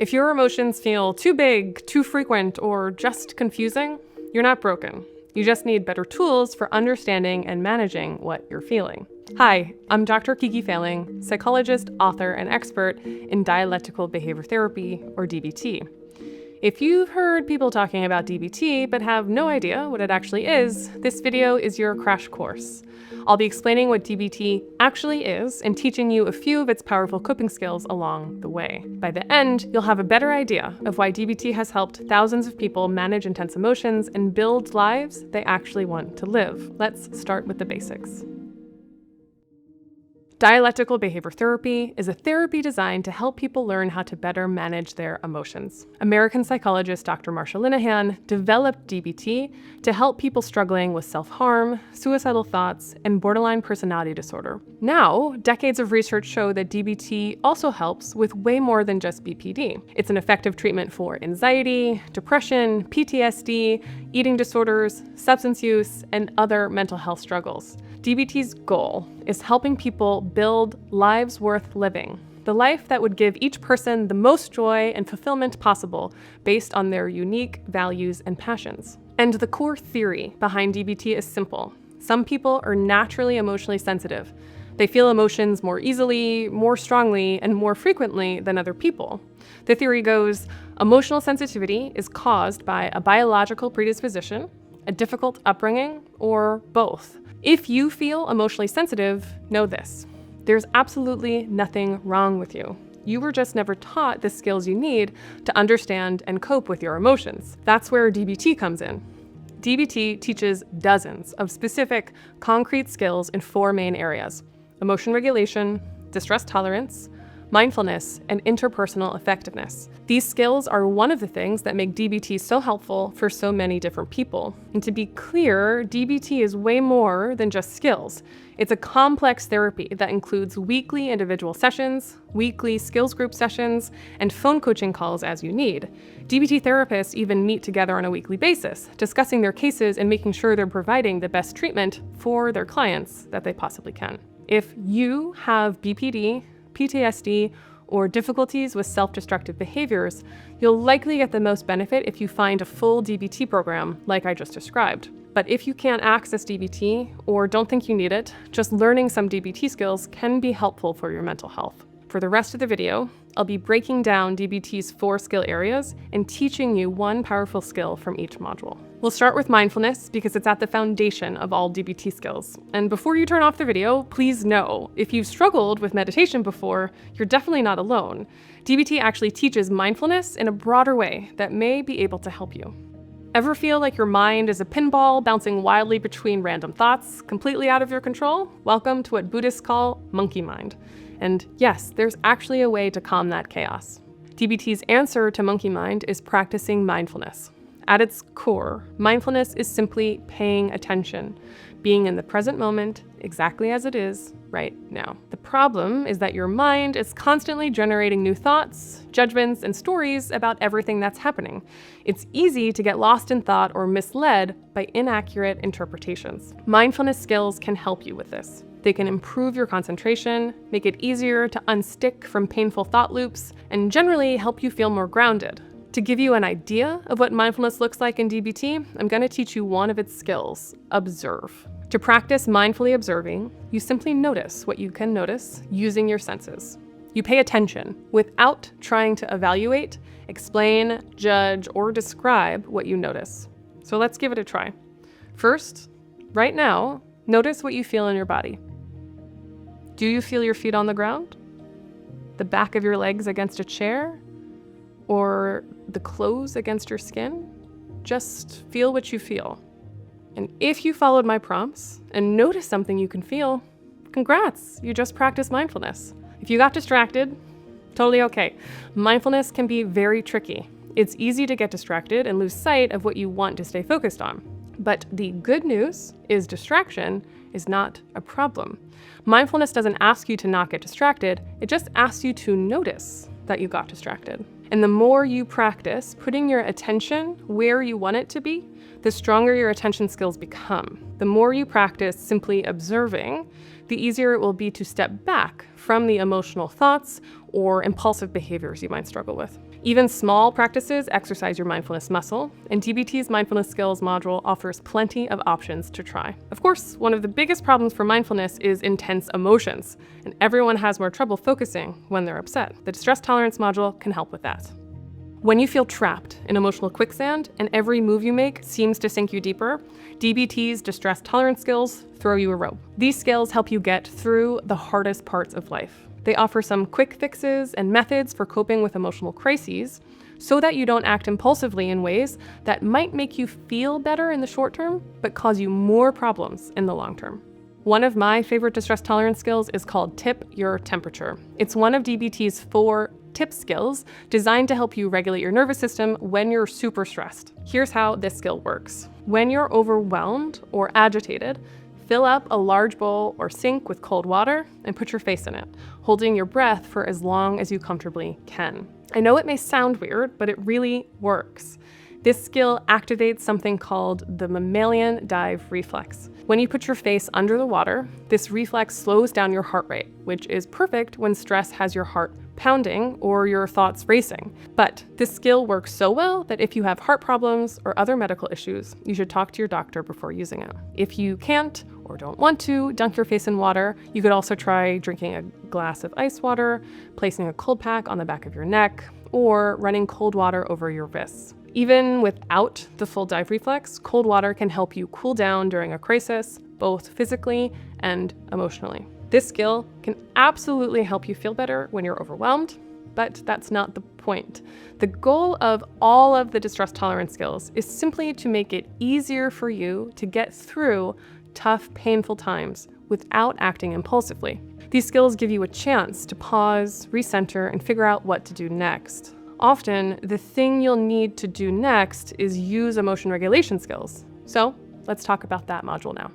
If your emotions feel too big, too frequent, or just confusing, you're not broken. You just need better tools for understanding and managing what you're feeling. Hi, I'm Dr. Kiki Fehling, psychologist, author, and expert in Dialectical Behavior Therapy, or DBT. If you've heard people talking about DBT but have no idea what it actually is, this video is your crash course. I'll be explaining what DBT actually is and teaching you a few of its powerful coping skills along the way. By the end, you'll have a better idea of why DBT has helped thousands of people manage intense emotions and build lives they actually want to live. Let's start with the basics. Dialectical Behavior Therapy is a therapy designed to help people learn how to better manage their emotions. American psychologist Dr. Marsha Linehan developed DBT to help people struggling with self-harm, suicidal thoughts, and borderline personality disorder. Now, decades of research show that DBT also helps with way more than just BPD. It's an effective treatment for anxiety, depression, PTSD, eating disorders, substance use, and other mental health struggles. DBT's goal is helping people build lives worth living, the life that would give each person the most joy and fulfillment possible based on their unique values and passions. And the core theory behind DBT is simple. Some people are naturally emotionally sensitive. They feel emotions more easily, more strongly, and more frequently than other people. The theory goes, emotional sensitivity is caused by a biological predisposition, a difficult upbringing, or both. If you feel emotionally sensitive, know this. There's absolutely nothing wrong with you. You were just never taught the skills you need to understand and cope with your emotions. That's where DBT comes in. DBT teaches dozens of specific, concrete skills in 4 main areas: emotion regulation, distress tolerance, mindfulness, and interpersonal effectiveness. These skills are one of the things that make DBT so helpful for so many different people. And to be clear, DBT is way more than just skills. It's a complex therapy that includes weekly individual sessions, weekly skills group sessions, and phone coaching calls as you need. DBT therapists even meet together on a weekly basis, discussing their cases and making sure they're providing the best treatment for their clients that they possibly can. If you have BPD, PTSD, or difficulties with self-destructive behaviors, you'll likely get the most benefit if you find a full DBT program like I just described. But if you can't access DBT or don't think you need it, just learning some DBT skills can be helpful for your mental health. For the rest of the video, I'll be breaking down DBT's 4 skill areas and teaching you one powerful skill from each module. We'll start with mindfulness because it's at the foundation of all DBT skills. And before you turn off the video, please know, if you've struggled with meditation before, you're definitely not alone. DBT actually teaches mindfulness in a broader way that may be able to help you. Ever feel like your mind is a pinball bouncing wildly between random thoughts, completely out of your control? Welcome to what Buddhists call monkey mind. And yes, there's actually a way to calm that chaos. DBT's answer to monkey mind is practicing mindfulness. At its core, mindfulness is simply paying attention, being in the present moment exactly as it is right now. The problem is that your mind is constantly generating new thoughts, judgments, and stories about everything that's happening. It's easy to get lost in thought or misled by inaccurate interpretations. Mindfulness skills can help you with this. They can improve your concentration, make it easier to unstick from painful thought loops, and generally help you feel more grounded. To give you an idea of what mindfulness looks like in DBT, I'm going to teach you one of its skills: observe. To practice mindfully observing, you simply notice what you can notice using your senses. You pay attention without trying to evaluate, explain, judge, or describe what you notice. So let's give it a try. First, right now, notice what you feel in your body. Do you feel your feet on the ground? The back of your legs against a chair? Or the clothes against your skin? Just feel what you feel. And if you followed my prompts and noticed something you can feel, congrats, you just practiced mindfulness. If you got distracted, totally okay. Mindfulness can be very tricky. It's easy to get distracted and lose sight of what you want to stay focused on. But the good news is distraction is not a problem. Mindfulness doesn't ask you to not get distracted, it just asks you to notice that you got distracted. And the more you practice putting your attention where you want it to be, the stronger your attention skills become. The more you practice simply observing, the easier it will be to step back from the emotional thoughts or impulsive behaviors you might struggle with. Even small practices exercise your mindfulness muscle, and DBT's Mindfulness Skills module offers plenty of options to try. Of course, one of the biggest problems for mindfulness is intense emotions, and everyone has more trouble focusing when they're upset. The distress tolerance module can help with that. When you feel trapped in emotional quicksand and every move you make seems to sink you deeper, DBT's distress tolerance skills throw you a rope. These skills help you get through the hardest parts of life. They offer some quick fixes and methods for coping with emotional crises so that you don't act impulsively in ways that might make you feel better in the short term, but cause you more problems in the long term. One of my favorite distress tolerance skills is called Tip Your Temperature. It's one of DBT's 4 tip skills designed to help you regulate your nervous system when you're super stressed. Here's how this skill works. When you're overwhelmed or agitated, fill up a large bowl or sink with cold water and put your face in it, holding your breath for as long as you comfortably can. I know it may sound weird, but it really works. This skill activates something called the mammalian dive reflex. When you put your face under the water, this reflex slows down your heart rate, which is perfect when stress has your heart pounding or your thoughts racing. But this skill works so well that if you have heart problems or other medical issues, you should talk to your doctor before using it. If you can't or don't want to dunk your face in water, you could also try drinking a glass of ice water, placing a cold pack on the back of your neck, or running cold water over your wrists. Even without the full dive reflex, cold water can help you cool down during a crisis, both physically and emotionally. This skill can absolutely help you feel better when you're overwhelmed, but that's not the point. The goal of all of the distress tolerance skills is simply to make it easier for you to get through tough, painful times without acting impulsively. These skills give you a chance to pause, recenter, and figure out what to do next. Often, the thing you'll need to do next is use emotion regulation skills. So let's talk about that module now.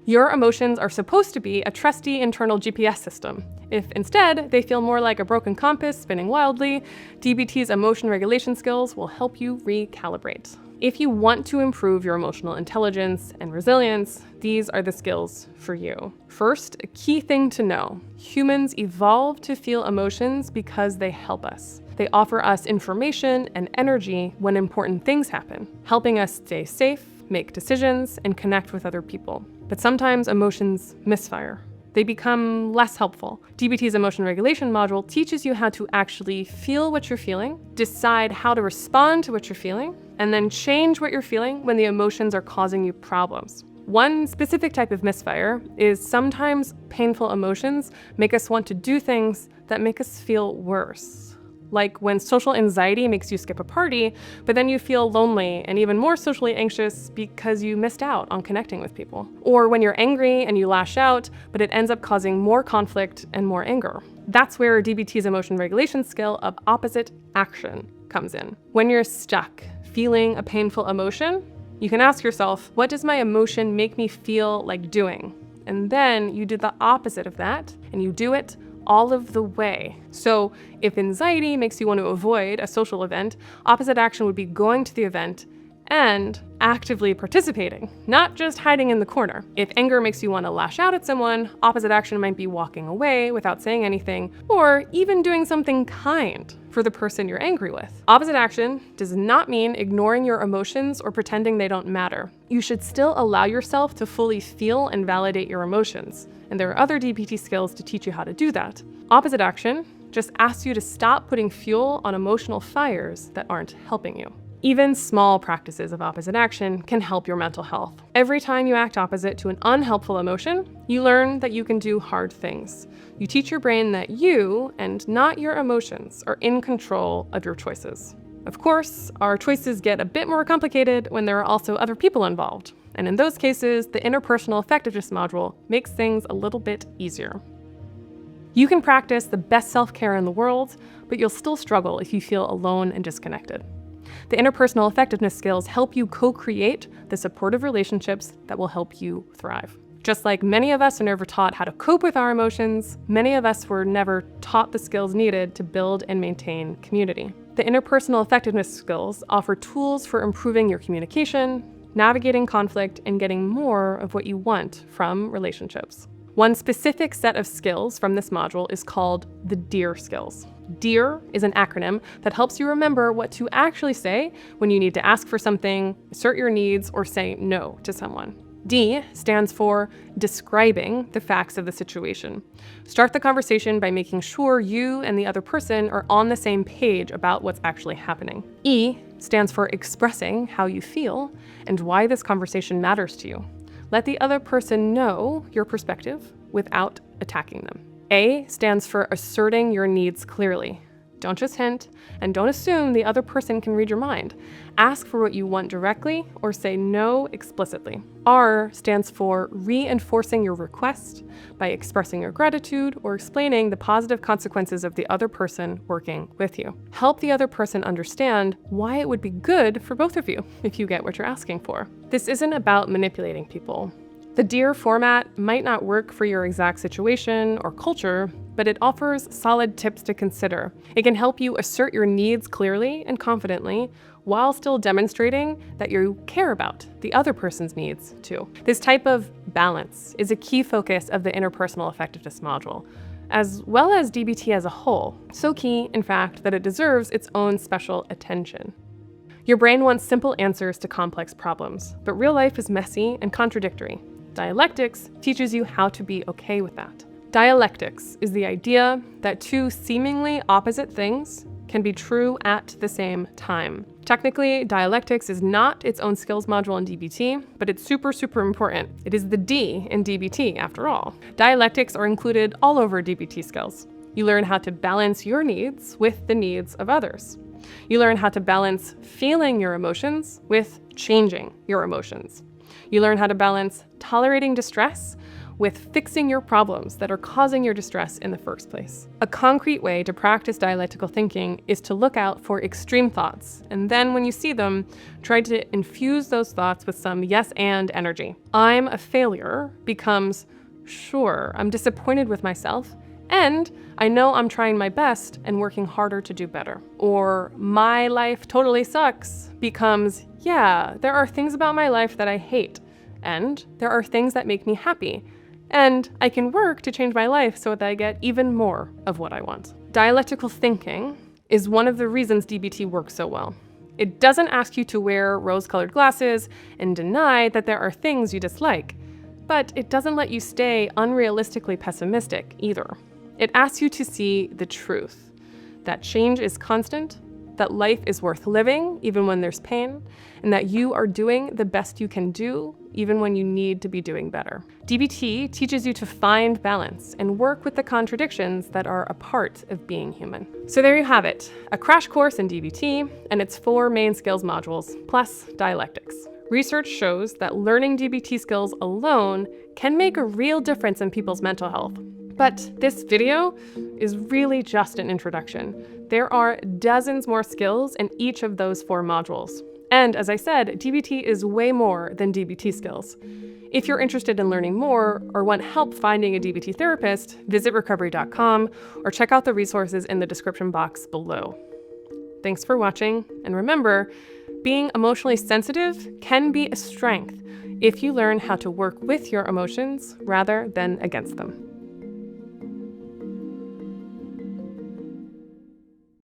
Your emotions are supposed to be a trusty internal GPS system. If instead they feel more like a broken compass spinning wildly, DBT's emotion regulation skills will help you recalibrate. If you want to improve your emotional intelligence and resilience, these are the skills for you. First, a key thing to know: humans evolve to feel emotions because they help us. They offer us information and energy when important things happen, helping us stay safe, make decisions, and connect with other people. But sometimes emotions misfire. They become less helpful. DBT's emotion regulation module teaches you how to actually feel what you're feeling, decide how to respond to what you're feeling, and then change what you're feeling when the emotions are causing you problems. One specific type of misfire is sometimes painful emotions make us want to do things that make us feel worse. Like when social anxiety makes you skip a party, but then you feel lonely and even more socially anxious because you missed out on connecting with people. Or when you're angry and you lash out, but it ends up causing more conflict and more anger. That's where DBT's emotion regulation skill of opposite action comes in. When you're stuck feeling a painful emotion, you can ask yourself, what does my emotion make me feel like doing? And then you do the opposite of that, and you do it all of the way. So if anxiety makes you want to avoid a social event, opposite action would be going to the event and actively participating, not just hiding in the corner. If anger makes you want to lash out at someone, opposite action might be walking away without saying anything, or even doing something kind for the person you're angry with. Opposite action does not mean ignoring your emotions or pretending they don't matter. You should still allow yourself to fully feel and validate your emotions. And there are other DBT skills to teach you how to do that. Opposite action just asks you to stop putting fuel on emotional fires that aren't helping you. Even small practices of opposite action can help your mental health. Every time you act opposite to an unhelpful emotion, you learn that you can do hard things. You teach your brain that you, and not your emotions, are in control of your choices. Of course, our choices get a bit more complicated when there are also other people involved. And in those cases, the Interpersonal Effectiveness module makes things a little bit easier. You can practice the best self-care in the world, but you'll still struggle if you feel alone and disconnected. The interpersonal effectiveness skills help you co-create the supportive relationships that will help you thrive. Just like many of us are never taught how to cope with our emotions, many of us were never taught the skills needed to build and maintain community. The interpersonal effectiveness skills offer tools for improving your communication, navigating conflict, and getting more of what you want from relationships. One specific set of skills from this module is called the DEAR skills. DEAR is an acronym that helps you remember what to actually say when you need to ask for something, assert your needs, or say no to someone. D stands for describing the facts of the situation. Start the conversation by making sure you and the other person are on the same page about what's actually happening. E stands for expressing how you feel and why this conversation matters to you. Let the other person know your perspective without attacking them. A stands for asserting your needs clearly. Don't just hint, and don't assume the other person can read your mind. Ask for what you want directly or say no explicitly. R stands for reinforcing your request by expressing your gratitude or explaining the positive consequences of the other person working with you. Help the other person understand why it would be good for both of you if you get what you're asking for. This isn't about manipulating people. The DEAR format might not work for your exact situation or culture, but it offers solid tips to consider. It can help you assert your needs clearly and confidently while still demonstrating that you care about the other person's needs too. This type of balance is a key focus of the Interpersonal Effectiveness module, as well as DBT as a whole. So key, in fact, that it deserves its own special attention. Your brain wants simple answers to complex problems, but real life is messy and contradictory. Dialectics teaches you how to be okay with that. Dialectics is the idea that two seemingly opposite things can be true at the same time. Technically, dialectics is not its own skills module in DBT, but it's super, super important. It is the D in DBT, after all. Dialectics are included all over DBT skills. You learn how to balance your needs with the needs of others. You learn how to balance feeling your emotions with changing your emotions. You learn how to balance tolerating distress with fixing your problems that are causing your distress in the first place. A concrete way to practice dialectical thinking is to look out for extreme thoughts, and then when you see them, try to infuse those thoughts with some yes and energy. I'm a failure becomes, sure, I'm disappointed with myself, and I know I'm trying my best and working harder to do better. Or my life totally sucks becomes, yeah, there are things about my life that I hate, and there are things that make me happy, and I can work to change my life so that I get even more of what I want. Dialectical thinking is one of the reasons DBT works so well. It doesn't ask you to wear rose-colored glasses and deny that there are things you dislike, but it doesn't let you stay unrealistically pessimistic either. It asks you to see the truth, that change is constant, that life is worth living even when there's pain, and that you are doing the best you can do even when you need to be doing better. DBT teaches you to find balance and work with the contradictions that are a part of being human. So there you have it, a crash course in DBT and its 4 main skills modules, plus dialectics. Research shows that learning DBT skills alone can make a real difference in people's mental health. But this video is really just an introduction. There are dozens more skills in each of those 4 modules. And as I said, DBT is way more than DBT skills. If you're interested in learning more or want help finding a DBT therapist, visit Recovery.com or check out the resources in the description box below. Thanks for watching, and remember, being emotionally sensitive can be a strength if you learn how to work with your emotions rather than against them.